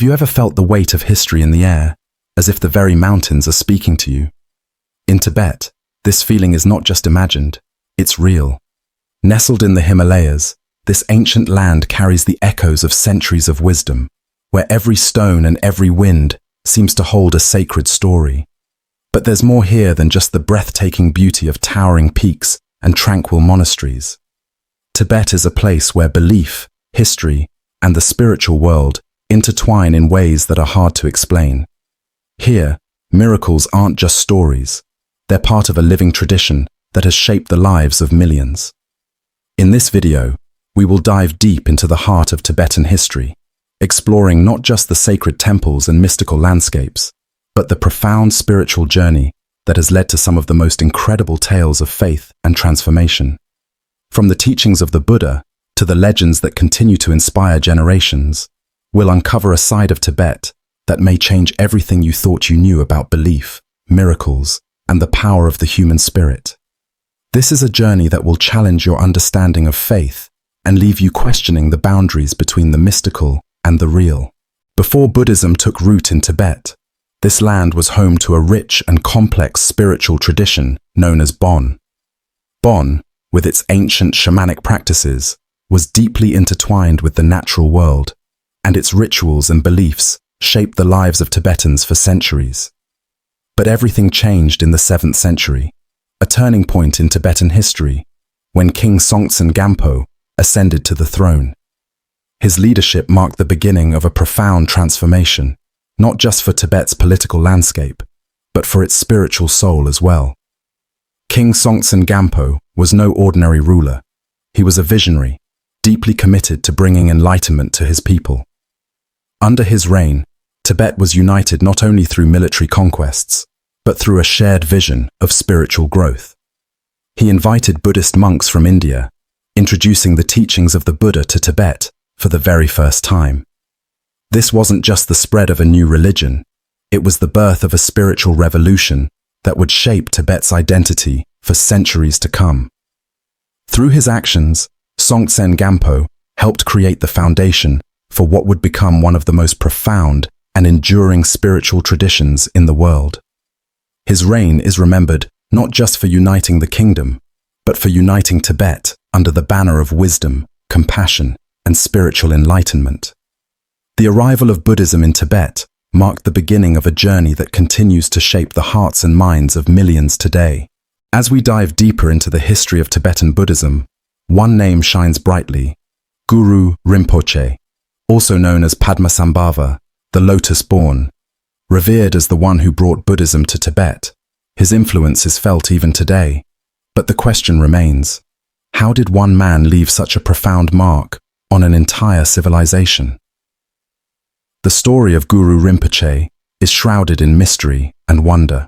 Have you ever felt the weight of history in the air, as if the very mountains are speaking to you? In Tibet, this feeling is not just imagined, it's real. Nestled in the Himalayas, this ancient land carries the echoes of centuries of wisdom, where every stone and every wind seems to hold a sacred story. But there's more here than just the breathtaking beauty of towering peaks and tranquil monasteries. Tibet is a place where belief, history, and the spiritual world intertwine in ways that are hard to explain. Here, miracles aren't just stories. They're part of a living tradition that has shaped the lives of millions. In this video, we will dive deep into the heart of Tibetan history, exploring not just the sacred temples and mystical landscapes, but the profound spiritual journey that has led to some of the most incredible tales of faith and transformation. From the teachings of the Buddha to the legends that continue to inspire generations, we'll uncover a side of Tibet that may change everything you thought you knew about belief, miracles, and the power of the human spirit. This is a journey that will challenge your understanding of faith and leave you questioning the boundaries between the mystical and the real. Before Buddhism took root in Tibet, this land was home to a rich and complex spiritual tradition known as Bon. Bon, with its ancient shamanic practices, was deeply intertwined with the natural world, and its rituals and beliefs shaped the lives of Tibetans for centuries. But everything changed in the 7th century, a turning point in Tibetan history, when King Songtsen Gampo ascended to the throne. His leadership marked the beginning of a profound transformation, not just for Tibet's political landscape, but for its spiritual soul as well. King Songtsen Gampo was no ordinary ruler. He was a visionary, deeply committed to bringing enlightenment to his people. Under his reign, Tibet was united not only through military conquests, but through a shared vision of spiritual growth. He invited Buddhist monks from India, introducing the teachings of the Buddha to Tibet for the very first time. This wasn't just the spread of a new religion, it was the birth of a spiritual revolution that would shape Tibet's identity for centuries to come. Through his actions, Songtsen Gampo helped create the foundation for what would become one of the most profound and enduring spiritual traditions in the world. His reign is remembered not just for uniting the kingdom, but for uniting Tibet under the banner of wisdom, compassion, and spiritual enlightenment. The arrival of Buddhism in Tibet marked the beginning of a journey that continues to shape the hearts and minds of millions today. As we dive deeper into the history of Tibetan Buddhism, one name shines brightly: Guru Rinpoche, also known as Padmasambhava, the Lotus-born. Revered as the one who brought Buddhism to Tibet, his influence is felt even today. But the question remains, how did one man leave such a profound mark on an entire civilization? The story of Guru Rinpoche is shrouded in mystery and wonder.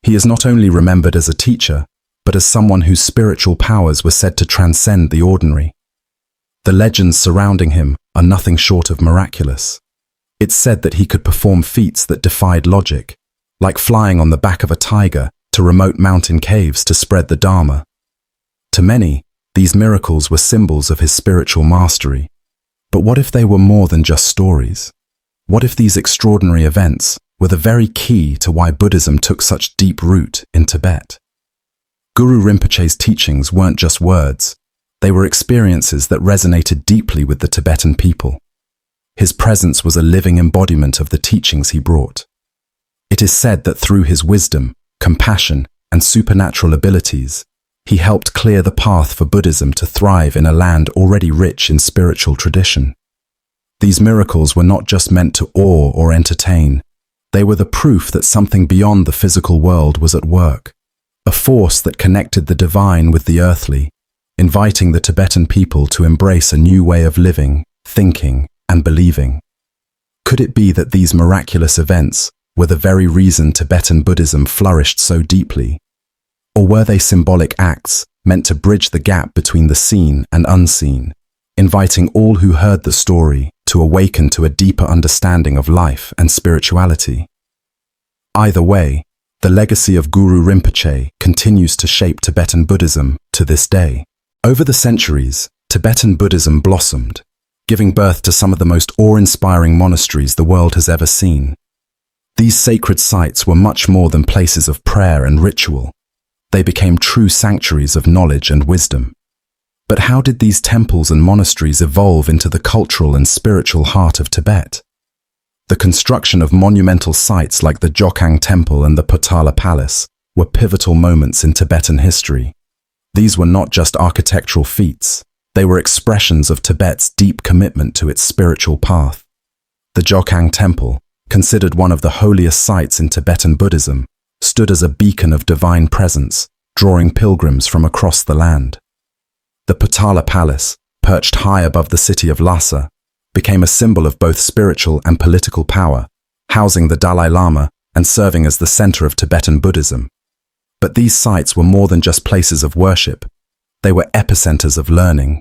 He is not only remembered as a teacher, but as someone whose spiritual powers were said to transcend the ordinary. The legends surrounding him are nothing short of miraculous. It's said that he could perform feats that defied logic, like flying on the back of a tiger to remote mountain caves to spread the Dharma. To many, these miracles were symbols of his spiritual mastery. But what if they were more than just stories? What if these extraordinary events were the very key to why Buddhism took such deep root in Tibet? Guru Rinpoche's teachings weren't just words, they were experiences that resonated deeply with the Tibetan people. His presence was a living embodiment of the teachings he brought. It is said that through his wisdom, compassion, and supernatural abilities, he helped clear the path for Buddhism to thrive in a land already rich in spiritual tradition. These miracles were not just meant to awe or entertain, they were the proof that something beyond the physical world was at work, a force that connected the divine with the earthly, inviting the Tibetan people to embrace a new way of living, thinking, and believing. Could it be that these miraculous events were the very reason Tibetan Buddhism flourished so deeply? Or were they symbolic acts meant to bridge the gap between the seen and unseen, inviting all who heard the story to awaken to a deeper understanding of life and spirituality? Either way, the legacy of Guru Rinpoche continues to shape Tibetan Buddhism to this day. Over the centuries, Tibetan Buddhism blossomed, giving birth to some of the most awe-inspiring monasteries the world has ever seen. These sacred sites were much more than places of prayer and ritual. They became true sanctuaries of knowledge and wisdom. But how did these temples and monasteries evolve into the cultural and spiritual heart of Tibet? The construction of monumental sites like the Jokhang Temple and the Potala Palace were pivotal moments in Tibetan history. These were not just architectural feats, they were expressions of Tibet's deep commitment to its spiritual path. The Jokhang Temple, considered one of the holiest sites in Tibetan Buddhism, stood as a beacon of divine presence, drawing pilgrims from across the land. The Potala Palace, perched high above the city of Lhasa, became a symbol of both spiritual and political power, housing the Dalai Lama and serving as the center of Tibetan Buddhism. But these sites were more than just places of worship. They were epicenters of learning.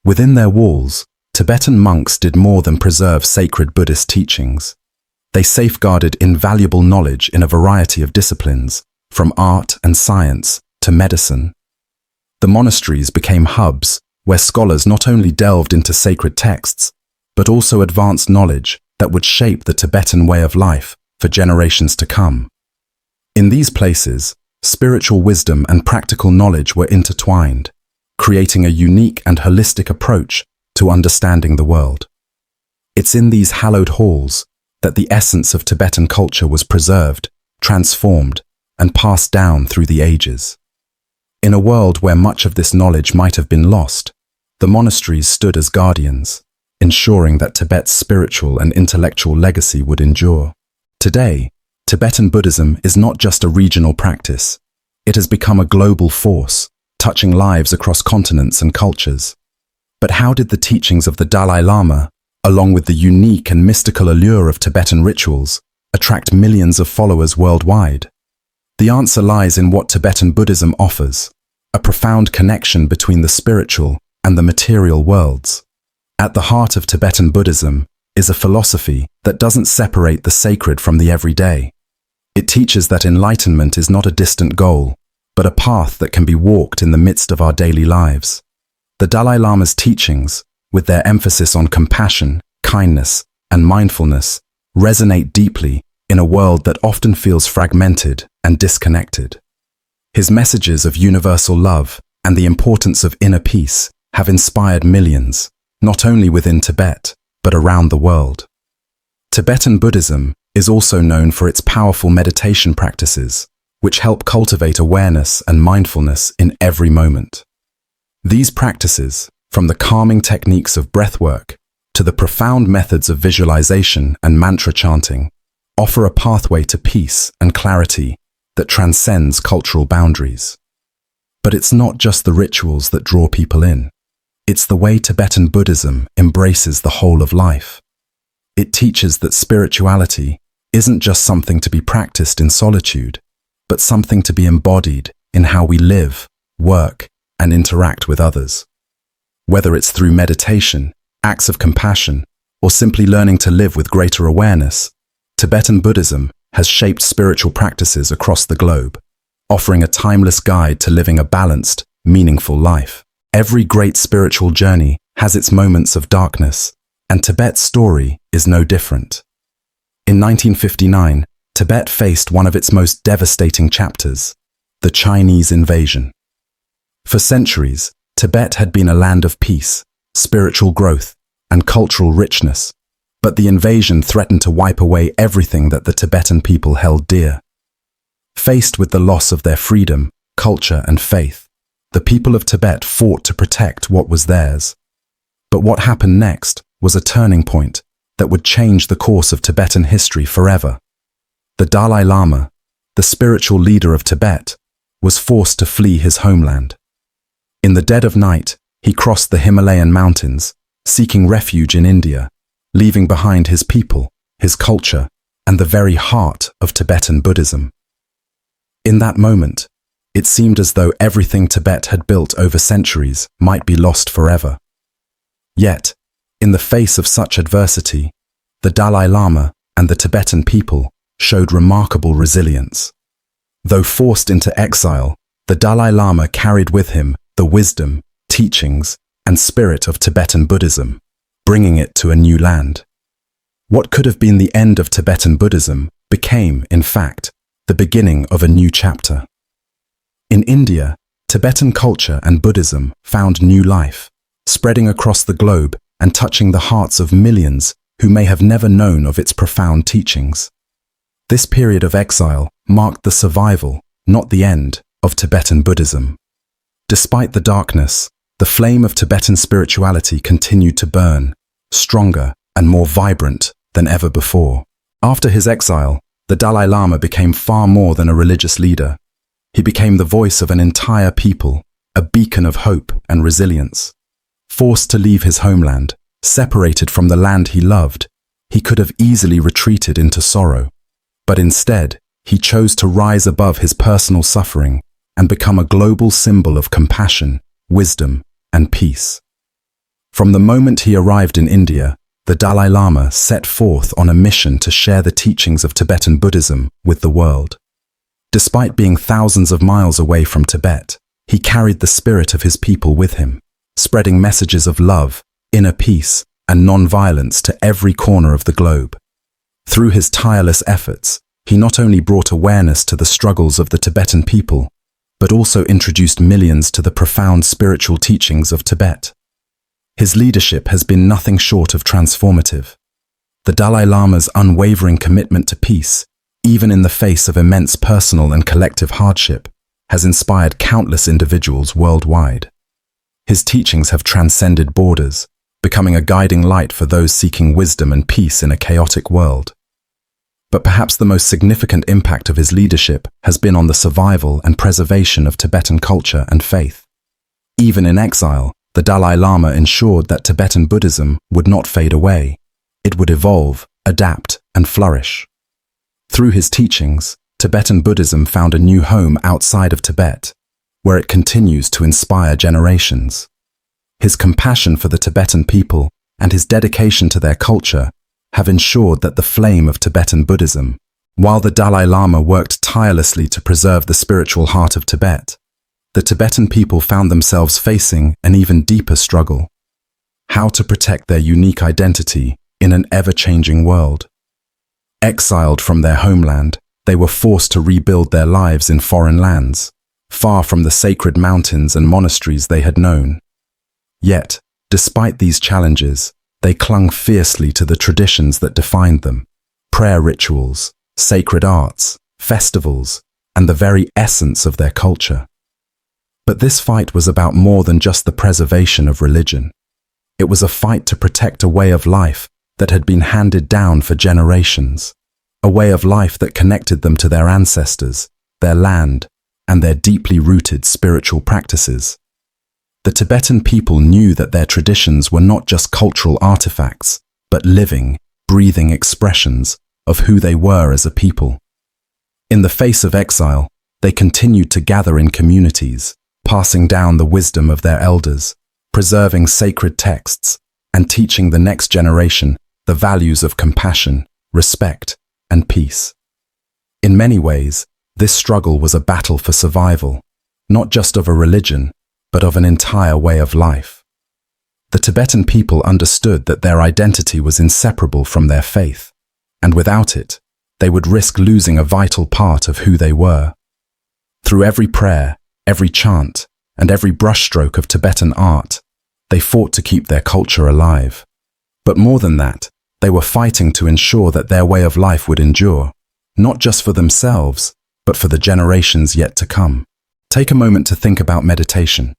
Within their walls, Tibetan monks did more than preserve sacred Buddhist teachings. They safeguarded invaluable knowledge in a variety of disciplines, from art and science to medicine. The monasteries became hubs where scholars not only delved into sacred texts, but also advanced knowledge that would shape the Tibetan way of life for generations to come. In these places, spiritual wisdom and practical knowledge were intertwined, creating a unique and holistic approach to understanding the world. It's in these hallowed halls that the essence of Tibetan culture was preserved, transformed, and passed down through the ages. In a world where much of this knowledge might have been lost, the monasteries stood as guardians, ensuring that Tibet's spiritual and intellectual legacy would endure. Today, Tibetan Buddhism is not just a regional practice. It has become a global force, touching lives across continents and cultures. But how did the teachings of the Dalai Lama, along with the unique and mystical allure of Tibetan rituals, attract millions of followers worldwide? The answer lies in what Tibetan Buddhism offers, a profound connection between the spiritual and the material worlds. At the heart of Tibetan Buddhism is a philosophy that doesn't separate the sacred from the everyday. It teaches that enlightenment is not a distant goal, but a path that can be walked in the midst of our daily lives. The Dalai Lama's teachings, with their emphasis on compassion, kindness, and mindfulness, resonate deeply in a world that often feels fragmented and disconnected. His messages of universal love and the importance of inner peace have inspired millions, not only within Tibet, but around the world. Tibetan Buddhism is also known for its powerful meditation practices, which help cultivate awareness and mindfulness in every moment. These practices, from the calming techniques of breathwork to the profound methods of visualization and mantra chanting, offer a pathway to peace and clarity that transcends cultural boundaries. But it's not just the rituals that draw people in. It's the way Tibetan Buddhism embraces the whole of life. It teaches that spirituality isn't just something to be practiced in solitude, but something to be embodied in how we live, work, and interact with others. Whether it's through meditation, acts of compassion, or simply learning to live with greater awareness, Tibetan Buddhism has shaped spiritual practices across the globe, offering a timeless guide to living a balanced, meaningful life. Every great spiritual journey has its moments of darkness, and Tibet's story is no different. In 1959, Tibet faced one of its most devastating chapters, the Chinese invasion. For centuries, Tibet had been a land of peace, spiritual growth, and cultural richness, but the invasion threatened to wipe away everything that the Tibetan people held dear. Faced with the loss of their freedom, culture, and faith, the people of Tibet fought to protect what was theirs. But what happened next was a turning point that would change the course of Tibetan history forever. The Dalai Lama, the spiritual leader of Tibet, was forced to flee his homeland. In the dead of night, he crossed the Himalayan mountains, seeking refuge in India, leaving behind his people, his culture, and the very heart of Tibetan Buddhism. In that moment, it seemed as though everything Tibet had built over centuries might be lost forever. Yet, in the face of such adversity, the Dalai Lama and the Tibetan people showed remarkable resilience. Though forced into exile, the Dalai Lama carried with him the wisdom, teachings, and spirit of Tibetan Buddhism. bringing it to a new land. What could have been the end of Tibetan Buddhism became, in fact, the beginning of a new chapter. In India, Tibetan culture and Buddhism found new life, spreading across the globe and touching the hearts of millions who may have never known of its profound teachings. This period of exile marked the survival, not the end, of Tibetan Buddhism. Despite the darkness, the flame of Tibetan spirituality continued to burn, stronger and more vibrant than ever before. After his exile, the Dalai Lama became far more than a religious leader. He became the voice of an entire people, a beacon of hope and resilience. Forced to leave his homeland, separated from the land he loved, he could have easily retreated into sorrow. But instead, he chose to rise above his personal suffering and become a global symbol of compassion, wisdom, and peace. From the moment he arrived in India, the Dalai Lama set forth on a mission to share the teachings of Tibetan Buddhism with the world. Despite being thousands of miles away from Tibet, he carried the spirit of his people with him, spreading messages of love, inner peace, and non-violence to every corner of the globe. Through his tireless efforts, he not only brought awareness to the struggles of the Tibetan people, but also introduced millions to the profound spiritual teachings of Tibet. His leadership has been nothing short of transformative. The Dalai Lama's unwavering commitment to peace, even in the face of immense personal and collective hardship, has inspired countless individuals worldwide. His teachings have transcended borders, becoming a guiding light for those seeking wisdom and peace in a chaotic world. But perhaps the most significant impact of his leadership has been on the survival and preservation of Tibetan culture and faith. Even in exile, the Dalai Lama ensured that Tibetan Buddhism would not fade away. It would evolve, adapt, and flourish. Through his teachings, Tibetan Buddhism found a new home outside of Tibet, where it continues to inspire generations. His compassion for the Tibetan people and his dedication to their culture have ensured that the flame of Tibetan Buddhism, while the Dalai Lama worked tirelessly to preserve the spiritual heart of Tibet, the Tibetan people found themselves facing an even deeper struggle: how to protect their unique identity in an ever-changing world. Exiled from their homeland, they were forced to rebuild their lives in foreign lands, far from the sacred mountains and monasteries they had known. Yet, despite these challenges, they clung fiercely to the traditions that defined them: prayer rituals, sacred arts, festivals, and the very essence of their culture. But this fight was about more than just the preservation of religion. It was a fight to protect a way of life that had been handed down for generations, a way of life that connected them to their ancestors, their land, and their deeply rooted spiritual practices. The Tibetan people knew that their traditions were not just cultural artifacts, but living, breathing expressions of who they were as a people. In the face of exile, they continued to gather in communities, passing down the wisdom of their elders, preserving sacred texts, and teaching the next generation the values of compassion, respect, and peace. In many ways, this struggle was a battle for survival, not just of a religion, but of an entire way of life. The Tibetan people understood that their identity was inseparable from their faith, and without it, they would risk losing a vital part of who they were. Through every prayer, every chant, and every brushstroke of Tibetan art, they fought to keep their culture alive. But more than that, they were fighting to ensure that their way of life would endure, not just for themselves, but for the generations yet to come. Take a moment to think about meditation.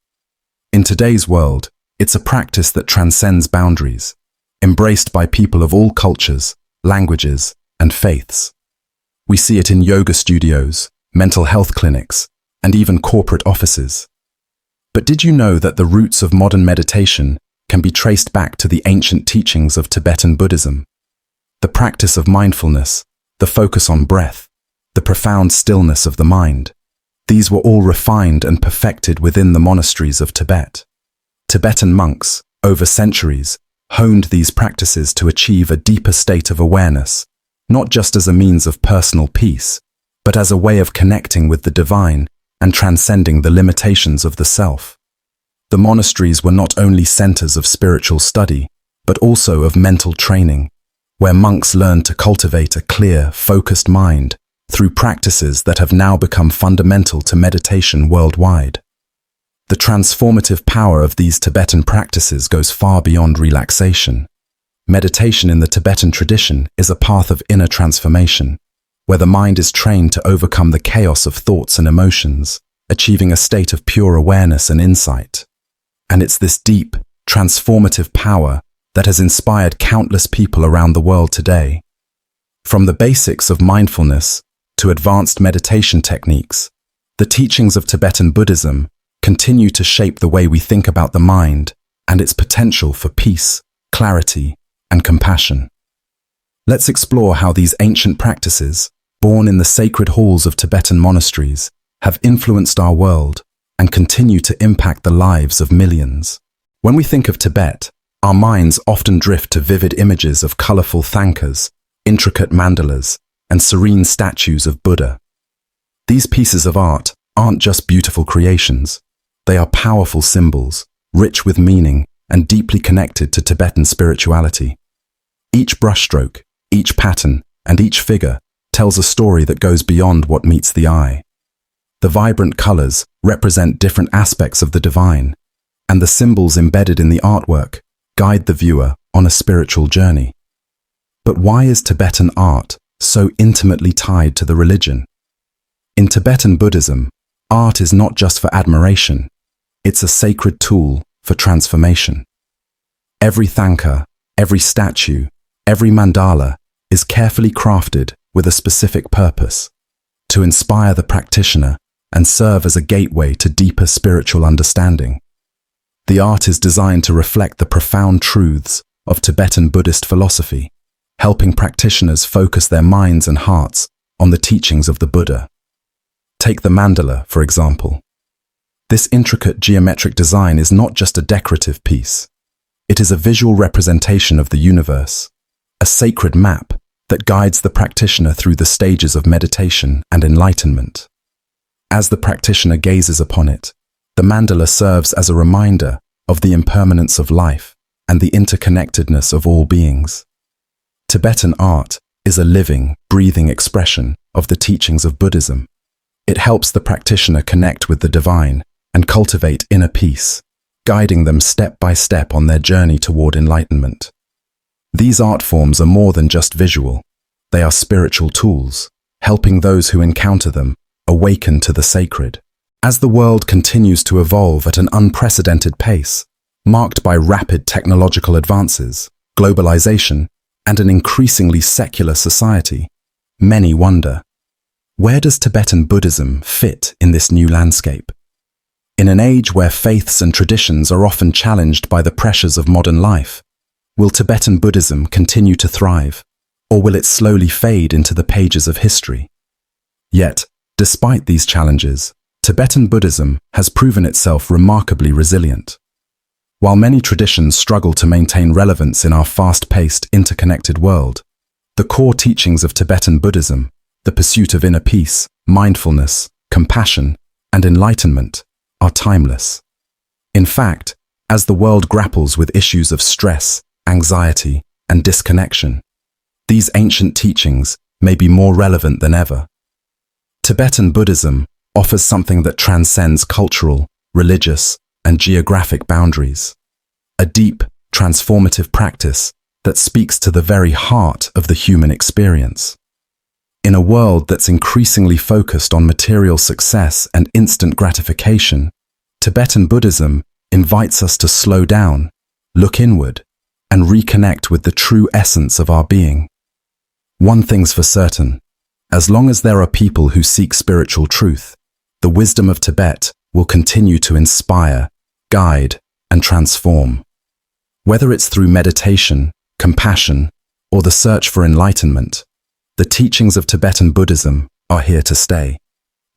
In today's world, it's a practice that transcends boundaries, embraced by people of all cultures, languages, and faiths. We see it in yoga studios, mental health clinics, and even corporate offices. But did you know that the roots of modern meditation can be traced back to the ancient teachings of Tibetan Buddhism? The practice of mindfulness, the focus on breath, the profound stillness of the mind. These were all refined and perfected within the monasteries of Tibet. Tibetan monks, over centuries, honed these practices to achieve a deeper state of awareness, not just as a means of personal peace, but as a way of connecting with the divine and transcending the limitations of the self. The monasteries were not only centers of spiritual study, but also of mental training, where monks learn to cultivate a clear, focused mind through practices that have now become fundamental to meditation worldwide. The transformative power of these Tibetan practices goes far beyond relaxation. Meditation in the Tibetan tradition is a path of inner transformation, where the mind is trained to overcome the chaos of thoughts and emotions, achieving a state of pure awareness and insight. And it's this deep, transformative power that has inspired countless people around the world today. From the basics of mindfulness to advanced meditation techniques, the teachings of Tibetan Buddhism continue to shape the way we think about the mind and its potential for peace, clarity, and compassion. Let's explore how these ancient practices, born in the sacred halls of Tibetan monasteries, have influenced our world and continue to impact the lives of millions. When we think of Tibet, our minds often drift to vivid images of colorful thangkas, intricate mandalas, and serene statues of Buddha. These pieces of art aren't just beautiful creations. They are powerful symbols, rich with meaning and deeply connected to Tibetan spirituality. Each brushstroke, each pattern, and each figure tells a story that goes beyond what meets the eye. The vibrant colors represent different aspects of the divine, and the symbols embedded in the artwork guide the viewer on a spiritual journey. But why is Tibetan art so intimately tied to the religion? In Tibetan Buddhism, art is not just for admiration, it's a sacred tool for transformation. Every thangka, every statue, every mandala is carefully crafted with a specific purpose: to inspire the practitioner and serve as a gateway to deeper spiritual understanding. The art is designed to reflect the profound truths of Tibetan Buddhist philosophy, helping practitioners focus their minds and hearts on the teachings of the Buddha. Take the mandala, for example. This intricate geometric design is not just a decorative piece. It is a visual representation of the universe, a sacred map that guides the practitioner through the stages of meditation and enlightenment. As the practitioner gazes upon it, the mandala serves as a reminder of the impermanence of life and the interconnectedness of all beings. Tibetan art is a living, breathing expression of the teachings of Buddhism. It helps the practitioner connect with the divine and cultivate inner peace, guiding them step by step on their journey toward enlightenment. These art forms are more than just visual. They are spiritual tools, helping those who encounter them awaken to the sacred. As the world continues to evolve at an unprecedented pace, marked by rapid technological advances, globalization, and an increasingly secular society, many wonder, where does Tibetan Buddhism fit in this new landscape? In an age where faiths and traditions are often challenged by the pressures of modern life, will Tibetan Buddhism continue to thrive, or will it slowly fade into the pages of history? Yet, despite these challenges, Tibetan Buddhism has proven itself remarkably resilient. While many traditions struggle to maintain relevance in our fast-paced, interconnected world, the core teachings of Tibetan Buddhism, the pursuit of inner peace, mindfulness, compassion, and enlightenment, are timeless. In fact, as the world grapples with issues of stress, anxiety, and disconnection, these ancient teachings may be more relevant than ever. Tibetan Buddhism offers something that transcends cultural, religious, and geographic boundaries. A deep, transformative practice that speaks to the very heart of the human experience. In a world that's increasingly focused on material success and instant gratification, Tibetan Buddhism invites us to slow down, look inward, and reconnect with the true essence of our being. One thing's for certain: as long as there are people who seek spiritual truth, the wisdom of Tibet will continue to inspire, guide, and transform. Whether it's through meditation, compassion, or the search for enlightenment, the teachings of Tibetan Buddhism are here to stay,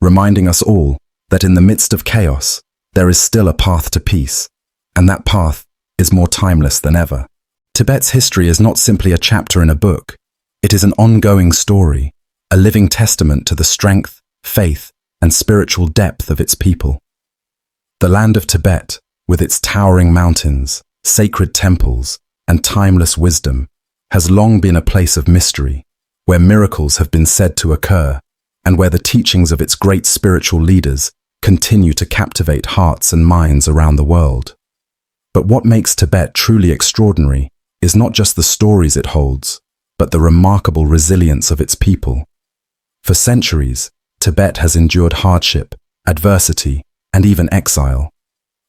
reminding us all that in the midst of chaos, there is still a path to peace, and that path is more timeless than ever. Tibet's history is not simply a chapter in a book. It is an ongoing story, a living testament to the strength, faith, and spiritual depth of its people. The land of Tibet, with its towering mountains, sacred temples, and timeless wisdom, has long been a place of mystery, where miracles have been said to occur, and where the teachings of its great spiritual leaders continue to captivate hearts and minds around the world. But what makes Tibet truly extraordinary is not just the stories it holds, but the remarkable resilience of its people. For centuries, Tibet has endured hardship, adversity, and even exile.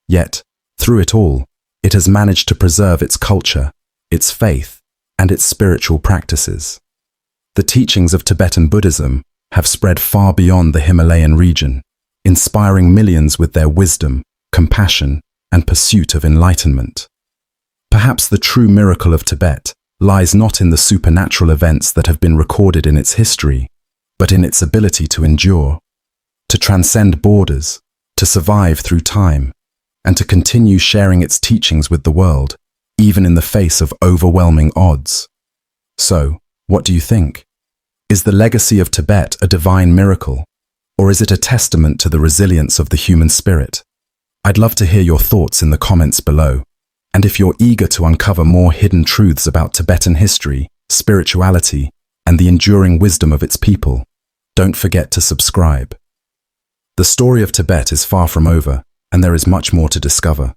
Yet, through it all, it has managed to preserve its culture, its faith, and its spiritual practices. The teachings of Tibetan Buddhism have spread far beyond the Himalayan region, inspiring millions with their wisdom, compassion, and pursuit of enlightenment. Perhaps the true miracle of Tibet lies not in the supernatural events that have been recorded in its history, but in its ability to endure, to transcend borders, to survive through time, and to continue sharing its teachings with the world, even in the face of overwhelming odds. So, what do you think? Is the legacy of Tibet a divine miracle, or is it a testament to the resilience of the human spirit? I'd love to hear your thoughts in the comments below. And if you're eager to uncover more hidden truths about Tibetan history, spirituality, and the enduring wisdom of its people, don't forget to subscribe. The story of Tibet is far from over, and there is much more to discover.